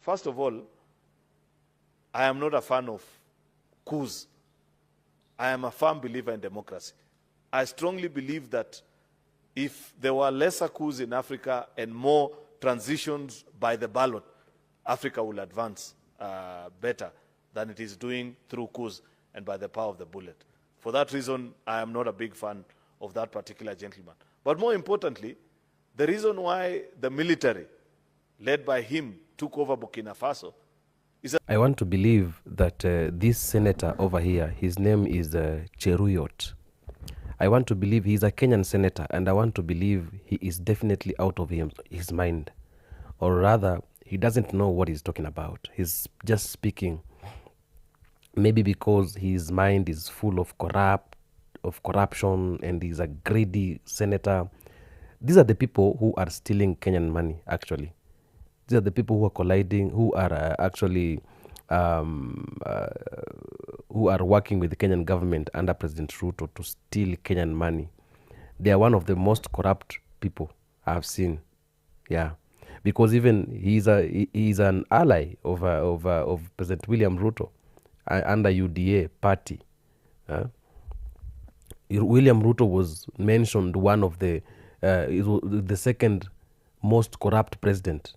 First of all, I am not a fan of coups. I am a firm believer in democracy. I strongly believe that if there were lesser coups in Africa and more transitions by the ballot, Africa will advance better than it is doing through coups and by the power of the bullet. For that reason, I am not a big fan of that particular gentleman. But more importantly, the reason why the military, led by him, took over Burkina Faso is that I want to believe that this senator over here, his name is Cheruyot. I want to believe he's a Kenyan senator, and I want to believe he is definitely out of his mind. Or rather, he doesn't know what he's talking about. He's just speaking maybe because his mind is full of corruption, and he's a greedy senator. These are the people who are stealing Kenyan money, actually. These are the people who are colliding, who are actually who are working with the Kenyan government under President Ruto to steal Kenyan money. They are one of the most corrupt people I've seen. Yeah, because even he's an ally of President William Ruto under UDA party. William Ruto was mentioned one of the second most corrupt president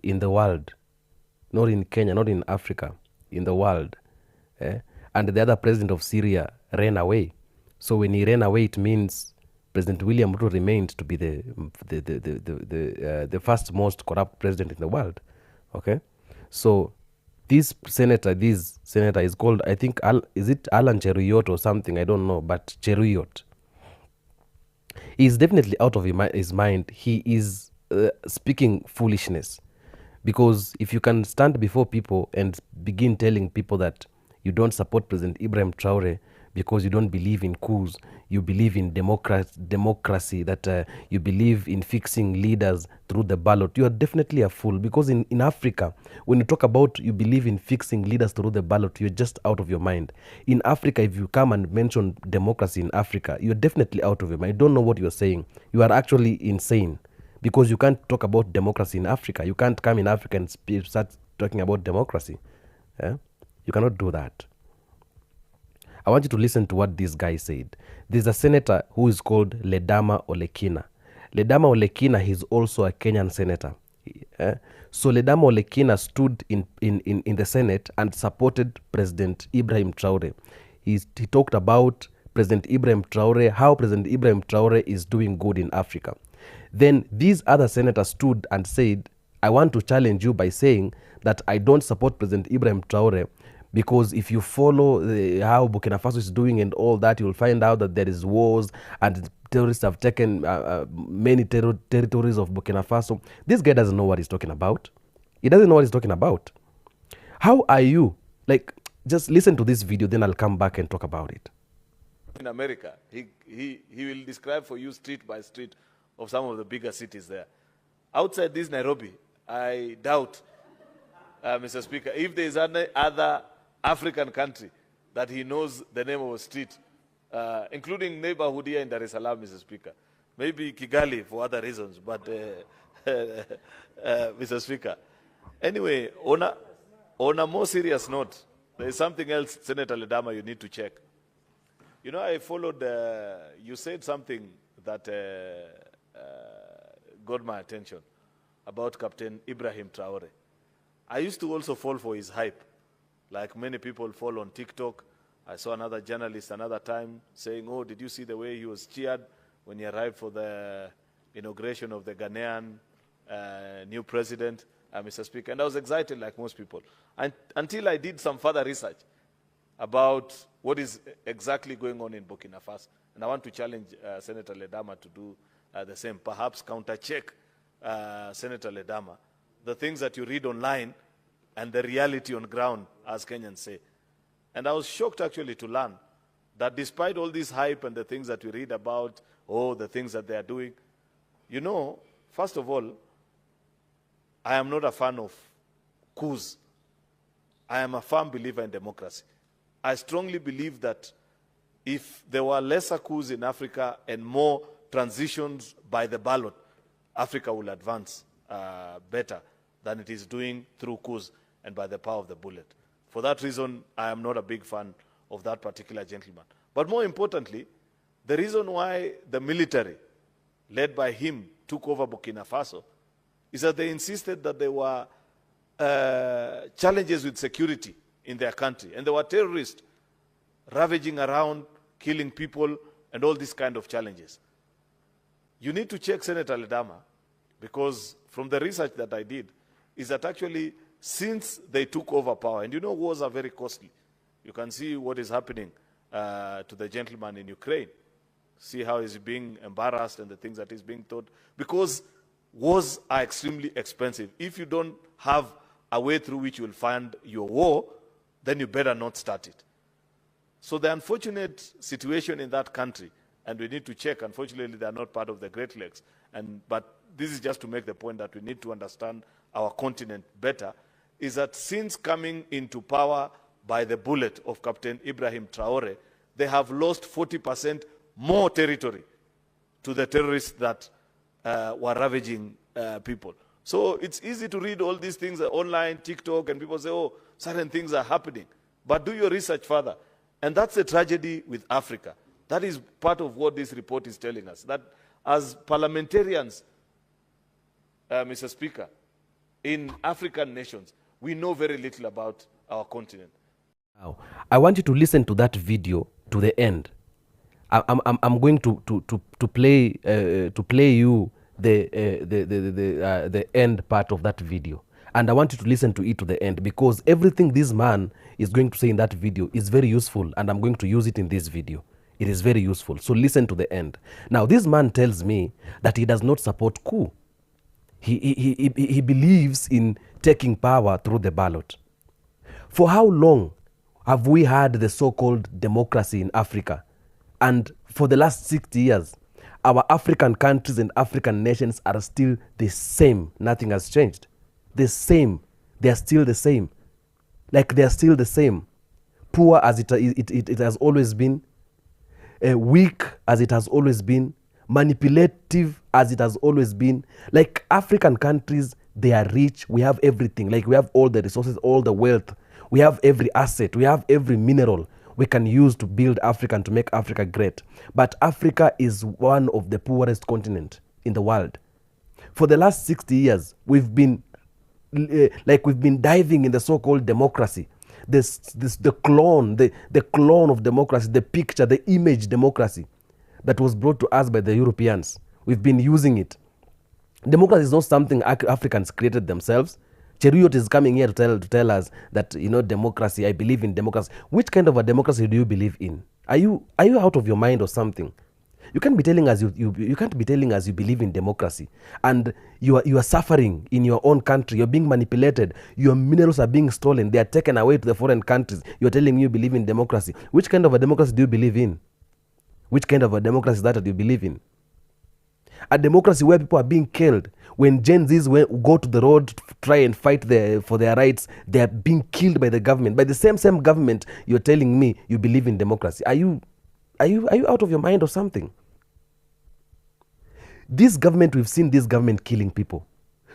in the world, not in Kenya, not in Africa, in the world. And the other president of Syria ran away. So when he ran away, it means President William Ruto remained to be the first most corrupt president in the world. Okay, so this senator is called, I think, is it Alan Cheruyot or something? I don't know, but Cheruyot. He's definitely out of his mind. He is speaking foolishness. Because if you can stand before people and begin telling people that you don't support President Ibrahim Traore because you don't believe in coups, you believe in democracy, that you believe in fixing leaders through the ballot, you are definitely a fool. Because in Africa, when you talk about you believe in fixing leaders through the ballot, you're just out of your mind. In Africa, if you come and mention democracy in Africa, you're definitely out of your mind. I don't know what you're saying. You are actually insane. Because you can't talk about democracy in Africa. You can't come in Africa and start talking about democracy. You cannot do that. I want you to listen to what this guy said. There's a senator who is called Ledama Olekina. Ledama Olekina is also a Kenyan senator. So Ledama Olekina stood in the Senate and supported President Ibrahim Traore. He talked about President Ibrahim Traore, how President Ibrahim Traore is doing good in Africa. Then these other senators stood and said, I want to challenge you by saying that I don't support President Ibrahim Traore, because if you follow how Burkina Faso is doing and all that, you'll find out that there is wars and terrorists have taken many territories of Burkina Faso. This guy doesn't know what he's talking about. He doesn't know what he's talking about. How are you? Like, just listen to this video, then I'll come back and talk about it. In America, he will describe for you street by street of some of the bigger cities there. Outside this Nairobi, I doubt, Mr. Speaker, if there is any other African country that he knows the name of a street, including neighborhood here in Dar es Salaam, Mr. Speaker. Maybe Kigali for other reasons, but Mr. Speaker. Anyway, on a more serious note, there is something else, Senator Ledama, you need to check. You know, I followed, you said something that got my attention about Captain Ibrahim Traore. I used to also fall for his hype, like many people fall on TikTok. I saw another journalist another time saying, oh, did you see the way he was cheered when he arrived for the inauguration of the Ghanaian new president, Mr. Speaker? And I was excited like most people, until I did some further research about what is exactly going on in Burkina Faso. And I want to challenge Senator Ledama to do the same, perhaps counter-check Senator Ledama, the things that you read online and the reality on ground, as Kenyans say. And I was shocked actually to learn that despite all this hype and the things that we read about, the things that they are doing, you know, first of all, I am not a fan of coups. I am a firm believer in democracy. I strongly believe that if there were lesser coups in Africa and more transitions by the ballot, Africa will advance better than it is doing through coups and by the power of the bullet. For that reason, I am not a big fan of that particular gentleman. But more importantly, the reason why the military, led by him, took over Burkina Faso is that they insisted that there were challenges with security in their country. And there were terrorists ravaging around, killing people, and all these kind of challenges. You need to check Senator Ledama, because from the research that I did, is that actually since they took over power, and you know wars are very costly. You can see what is happening to the gentleman in Ukraine. See how he's being embarrassed and the things that he's being taught. Because wars are extremely expensive. If you don't have a way through which you will fund your war, then you better not start it. So the unfortunate situation in that country, and we need to check, unfortunately they are not part of the Great Lakes, but this is just to make the point that we need to understand our continent better, is that since coming into power by the bullet of Captain Ibrahim Traore, they have lost 40% more territory to the terrorists that were ravaging people. So it's easy to read all these things online, TikTok, and people say, oh, certain things are happening. But do your research further. And that's the tragedy with Africa. That is part of what this report is telling us, that as parliamentarians, Mr. Speaker, in African nations, we know very little about our continent. Now, I want you to listen to that video to the end. I'm going to play you the end part of that video, and I want you to listen to it to the end, because everything this man is going to say in that video is very useful, and I'm going to use it in this video. It is very useful. So listen to the end. Now, this man tells me that he does not support coup. He believes in taking power through the ballot. For how long have we had the so-called democracy in Africa? And for the last 60 years, our African countries and African nations are still the same. Nothing has changed. The same. They are still the same. Like they are still the same. Poor as it has always been. Weak as it has always been. Manipulative as it has always been. Like African countries, they are rich. We have everything. Like we have all the resources, all the wealth. We have every asset. We have every mineral we can use to build Africa and to make Africa great. But Africa is one of the poorest continents in the world. For the last 60 years, we've been diving in the so-called democracy. The clone of democracy, the picture, the image democracy that was brought to us by the Europeans. We've been using it. Democracy is not something Africans created themselves. Cheruiyot is coming here to tell us that, you know, democracy, I believe in democracy. Which kind of a democracy do you believe in? Are you out of your mind or something? You can't be telling us you can't be telling us you believe in democracy, and you are suffering in your own country. You're being manipulated. Your minerals are being stolen. They are taken away to the foreign countries. You're telling me you believe in democracy. Which kind of a democracy do you believe in? Which kind of a democracy is that do you believe in? A democracy where people are being killed. When Gen Zs go to the road to try and fight for their rights, they are being killed by the government, by the same government. You're telling me you believe in democracy. Are you out of your mind or something? This government, we've seen this government killing people.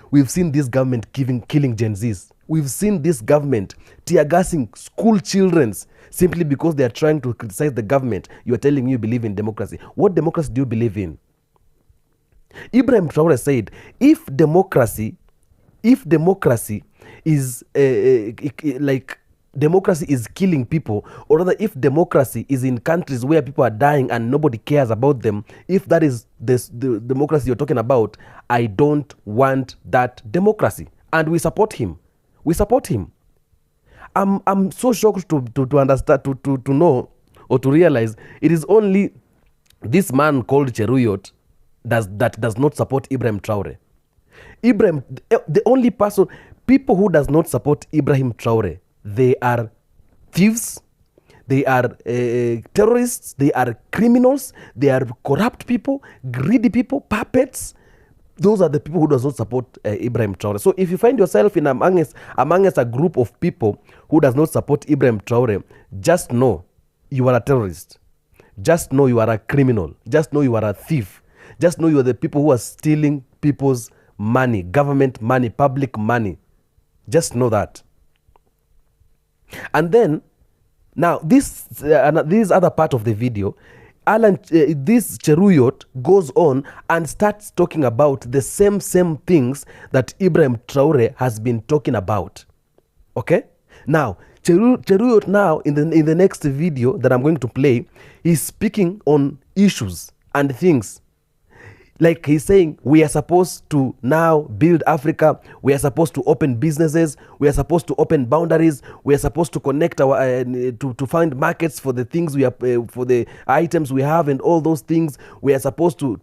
We've seen this government killing Gen Zs. We've seen this government tear gassing school children simply because they are trying to criticize the government. You're telling me you believe in democracy. What democracy do you believe in? Ibrahim Traore said, if democracy is democracy is killing people, or rather if democracy is in countries where people are dying and nobody cares about them, if that is the democracy you're talking about, I don't want that democracy. And we support him. We support him. I'm so shocked to understand, to know or to realize it is only this man called Cheruiyot that does not support Ibrahim Traore. Ibrahim, the only person, people who does not support Ibrahim Traore, they are thieves, they are terrorists, they are criminals, they are corrupt people, greedy people, puppets. Those are the people who does not support Ibrahim Traore. So if you find yourself in amongst a group of people who does not support Ibrahim Traore, just know you are a terrorist. Just know you are a criminal. Just know you are a thief. Just know you are the people who are stealing people's money, government money, public money. Just know that. And then, now, this other part of the video, this Cheruyot goes on and starts talking about the same things that Ibrahim Traore has been talking about. Okay? Now, Cheruyot now, in the next video that I'm going to play, he's speaking on issues and things. Like he's saying, we are supposed to now build Africa. We are supposed to open businesses. We are supposed to open boundaries. We are supposed to connect our to find markets for the things we are for the items we have and all those things. We are supposed to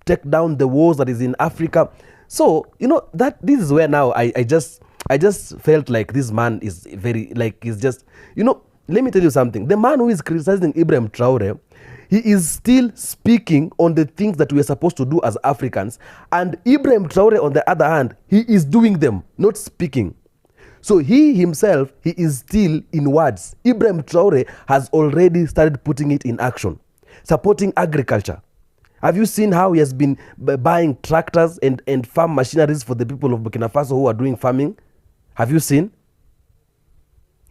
take down the wars that is in Africa. So that this is where now I just felt like this man is very, like, he's just, let me tell you something. The man who is criticizing Ibrahim Traore, he is still speaking on the things that we are supposed to do as Africans. And Ibrahim Traore, on the other hand, he is doing them, not speaking. So he himself, he is still in words. Ibrahim Traore has already started putting it in action, supporting agriculture. Have you seen how he has been buying tractors and farm machineries for the people of Burkina Faso who are doing farming? Have you seen?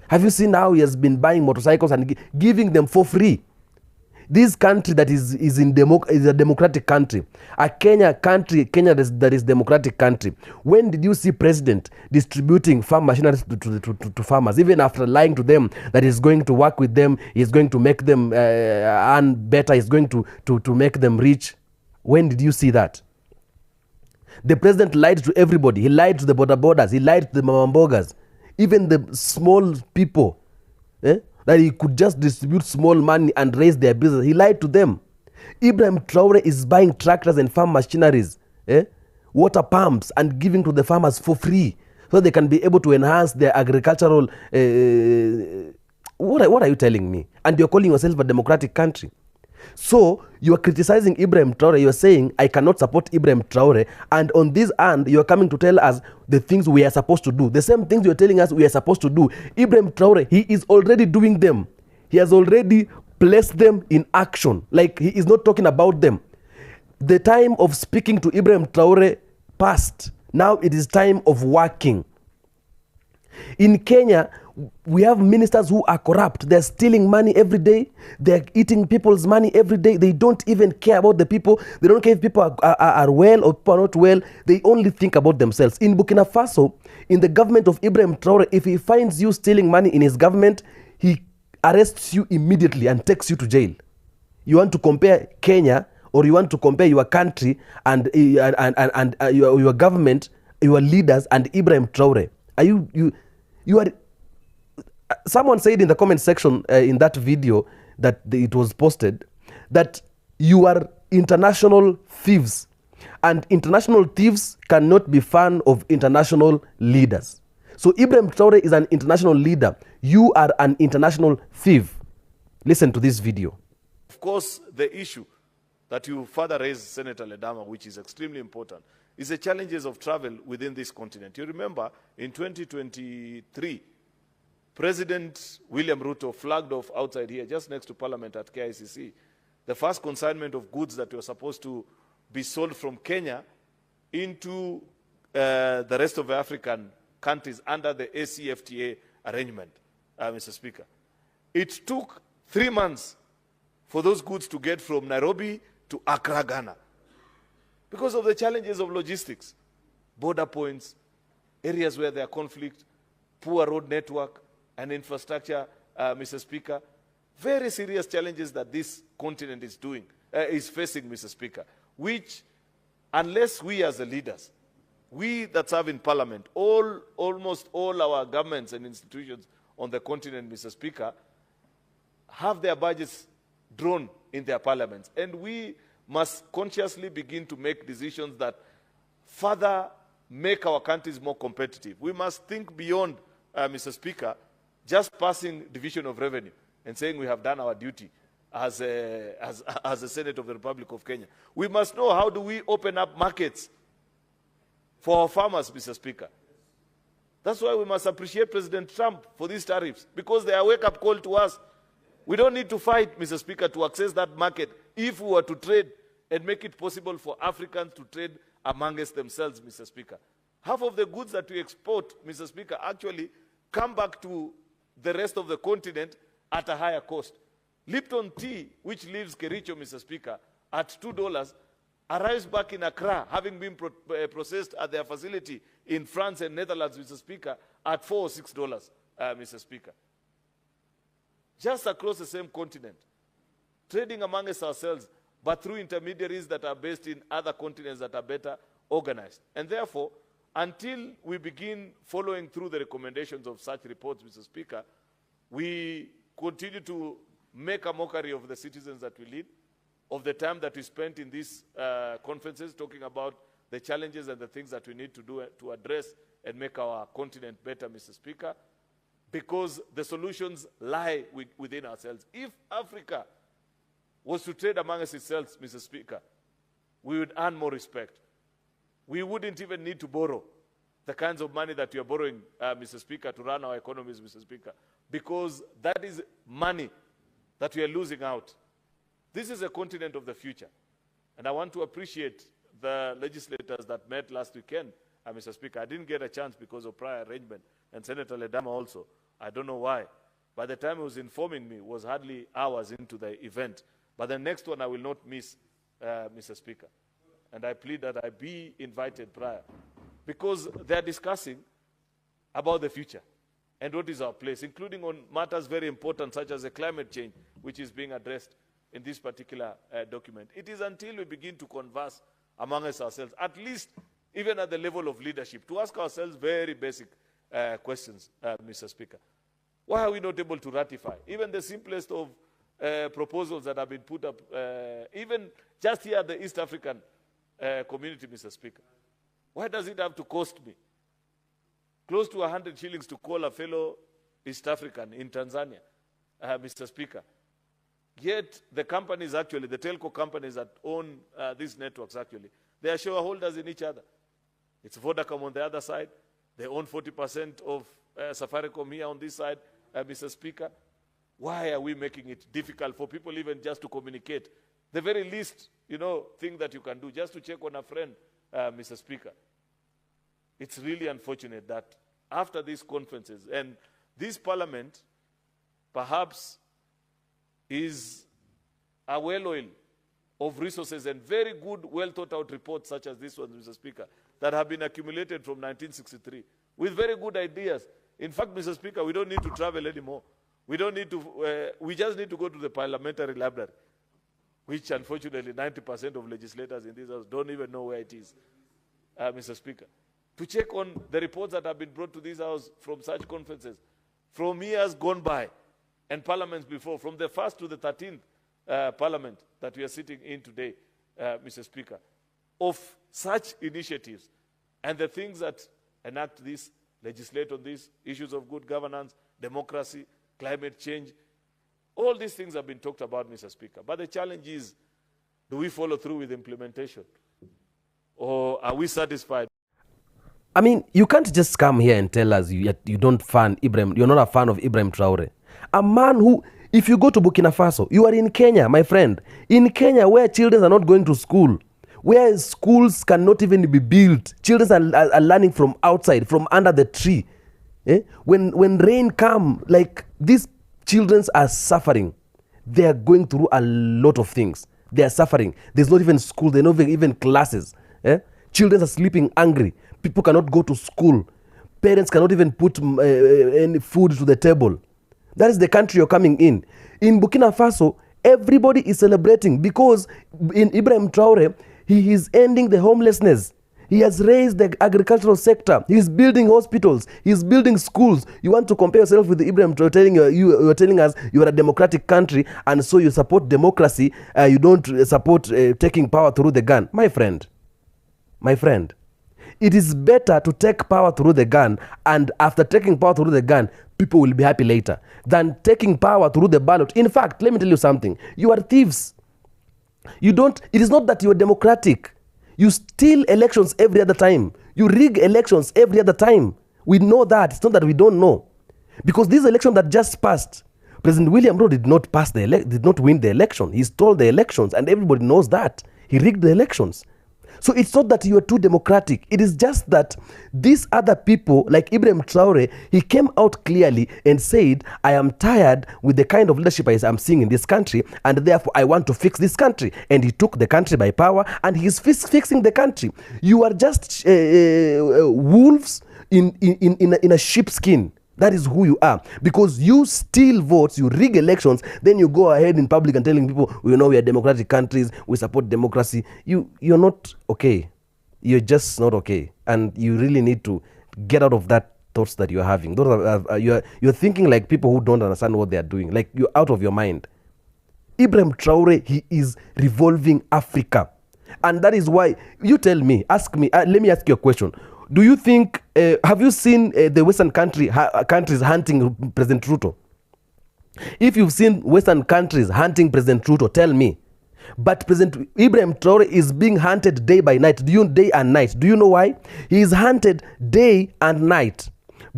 Have you seen how he has been buying motorcycles and giving them for free? This country that is a democratic country, a Kenya that is democratic country. When did you see president distributing farm machinery to farmers, even after lying to them that he's going to work with them, he's going to make them earn better, he's going to make them rich? When did you see that? The president lied to everybody. He lied to the borders. He lied to the mamambogas, even the small people. That he could just distribute small money and raise their business. He lied to them. Ibrahim Traore is buying tractors and farm machineries, water pumps, and giving to the farmers for free so they can be able to enhance their agricultural... What are you telling me? And you're calling yourself a democratic country. So you are criticizing Ibrahim Traore. You are saying, I cannot support Ibrahim Traore. And on this hand, you are coming to tell us the things we are supposed to do. The same things you are telling us we are supposed to do. Ibrahim Traore, he is already doing them. He has already placed them in action. Like, he is not talking about them. The time of speaking to Ibrahim Traore passed. Now it is time of working. In Kenya, we have ministers who are corrupt. They're stealing money every day. They're eating people's money every day. They don't even care about the people. They don't care if people are well or people are not well. They only think about themselves. In Burkina Faso, in the government of Ibrahim Traore, if he finds you stealing money in his government, he arrests you immediately and takes you to jail. You want to compare Kenya, or you want to compare your country and your government, your leaders, and Ibrahim Traore? You are... Someone said in the comment section in that video that it was posted that you are international thieves, and international thieves cannot be fan of international leaders. So Ibrahim Traore is an international leader. You are an international thief. Listen to this video. Of course, the issue that you further raised, Senator Ledama, which is extremely important, is the challenges of travel within this continent. You remember in 2023, President William Ruto flagged off outside here, just next to Parliament at KICC, the first consignment of goods that were supposed to be sold from Kenya into the rest of the African countries under the ACFTA arrangement, Mr. Speaker. It took 3 months for those goods to get from Nairobi to Accra, Ghana, because of the challenges of logistics, border points, areas where there are conflict, poor road network, and infrastructure, Mr. Speaker. Very serious challenges that this continent is facing, Mr. Speaker, which, unless we as the leaders, we that serve in Parliament, almost all our governments and institutions on the continent, Mr. Speaker, have their budgets drawn in their parliaments. And we must consciously begin to make decisions that further make our countries more competitive. We must think beyond, Mr. Speaker, just passing division of revenue and saying we have done our duty as a Senate of the Republic of Kenya. We must know, how do we open up markets for our farmers, Mr. Speaker? That's why we must appreciate President Trump for these tariffs, because they are a wake-up call to us. We don't need to fight, Mr. Speaker, to access that market if we were to trade and make it possible for Africans to trade amongst themselves, Mr. Speaker. Half of the goods that we export, Mr. Speaker, actually come back to the rest of the continent at a higher cost. Lipton tea, which leaves Kericho, Mr. Speaker, at $2, arrives back in Accra, having been processed at their facility in France and Netherlands, Mr. Speaker, at $4 or $6, Mr. Speaker. Just across the same continent, trading amongst ourselves, but through intermediaries that are based in other continents that are better organized. And therefore, until we begin following through the recommendations of such reports, Mr. Speaker, we continue to make a mockery of the citizens that we lead, of the time that we spent in these conferences talking about the challenges and the things that we need to do to address and make our continent better, Mr. Speaker, because the solutions lie within ourselves. If Africa was to trade amongst itself, Mr. Speaker, we would earn more respect. We wouldn't even need to borrow the kinds of money that we are borrowing, Mr. Speaker, to run our economies, Mr. Speaker, because that is money that we are losing out. This is a continent of the future. And I want to appreciate the legislators that met last weekend, Mr. Speaker. I didn't get a chance because of prior arrangement, and Senator Ledama also. I don't know why. By the time he was informing me, it was hardly hours into the event. But the next one I will not miss, Mr. Speaker. And I plead that I be invited prior, because they are discussing about the future and what is our place, including on matters very important such as the climate change, which is being addressed in this particular document. It is until we begin to converse amongst ourselves, at least even at the level of leadership, to ask ourselves very basic questions, Mr. Speaker. Why are we not able to ratify even the simplest of proposals that have been put up, even just here at the East African community, Mr. Speaker? Why does it have to cost me close to 100 shillings to call a fellow East African in Tanzania, Mr. Speaker? Yet the companies actually, the telco companies that own these networks actually, they are shareholders in each other. It's Vodacom on the other side. They own 40% of Safaricom here on this side, Mr. Speaker. Why are we making it difficult for people even just to communicate? The very least, thing that you can do, just to check on a friend, Mr. Speaker. It's really unfortunate that after these conferences, and this parliament perhaps is a well-oiled of resources and very good, well-thought-out reports such as this one, Mr. Speaker, that have been accumulated from 1963 with very good ideas. In fact, Mr. Speaker, we don't need to travel anymore. We don't need to, we just need to go to the parliamentary library, which unfortunately 90% of legislators in this house don't even know where it is, Mr. Speaker, to check on the reports that have been brought to this house from such conferences, from years gone by, and parliaments before, from the 1st to the 13th parliament that we are sitting in today, Mr. Speaker, of such initiatives and the things that enact this, legislate on these issues of good governance, democracy, climate change. All these things have been talked about, Mr. Speaker. But the challenge is, do we follow through with implementation? Or are we satisfied? I mean, you can't just come here and tell us you don't fan Ibrahim, you're not a fan of Ibrahim Traore. A man who, if you go to Burkina Faso, you are in Kenya, my friend. In Kenya, where children are not going to school, where schools cannot even be built. Children are learning from outside, from under the tree. When rain comes, like these children are suffering. They are going through a lot of things. They are suffering. There's not even school. There's not even classes. Children are sleeping hungry. People cannot go to school. Parents cannot even put any food to the table. That is the country you're coming in. In Burkina Faso, everybody is celebrating because in Ibrahim Traore, he is ending the homelessness. He has raised the agricultural sector. He's building hospitals. He's building schools. You want to compare yourself with Ibrahim Traore, you're telling us you are a democratic country and so you support democracy. You don't support taking power through the gun. My friend, it is better to take power through the gun, and after taking power through the gun, people will be happy later, than taking power through the ballot. In fact, let me tell you something. You are thieves. It is not that you are democratic. You steal elections every other time. You rig elections every other time. We know that. It's not that we don't know. Because this election that just passed, President William Ruto did not win the election. He stole the elections, and everybody knows that. He rigged the elections. So it's not that you are too democratic. It is just that these other people, like Ibrahim Traore, he came out clearly and said, I am tired with the kind of leadership I'm seeing in this country, and therefore I want to fix this country. And he took the country by power, and he's fixing the country. You are just wolves in a sheepskin. That is who you are. Because you steal votes, you rig elections, then you go ahead in public and telling people, we know we are democratic countries, we support democracy. You're not okay. You're just not okay. And you really need to get out of that thoughts that you're having. You're thinking like people who don't understand what they're doing. Like you're out of your mind. Ibrahim Traore, he is revolving Africa. And that is why, you tell me, ask me, let me ask you a question. Do you think, have you seen the Western countries hunting President Ruto? If you've seen Western countries hunting President Ruto, tell me. But President Ibrahim Traore is being hunted day by night, day and night. Do you know why? He is hunted day and night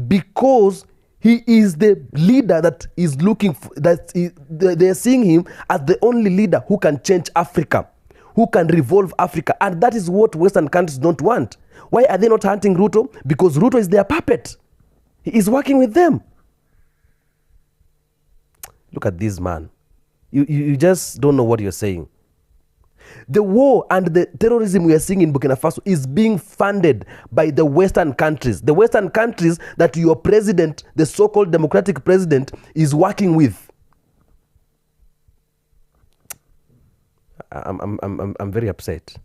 because he is the leader that is looking for, they're seeing him as the only leader who can change Africa, who can revolve Africa. And that is what Western countries don't want. Why are they not hunting Ruto? Because Ruto is their puppet. He is working with them. Look at this man. You just don't know what you're saying. The war and the terrorism we are seeing in Burkina Faso is being funded by the Western countries. The Western countries that your president, the so-called democratic president, is working with. I'm very upset.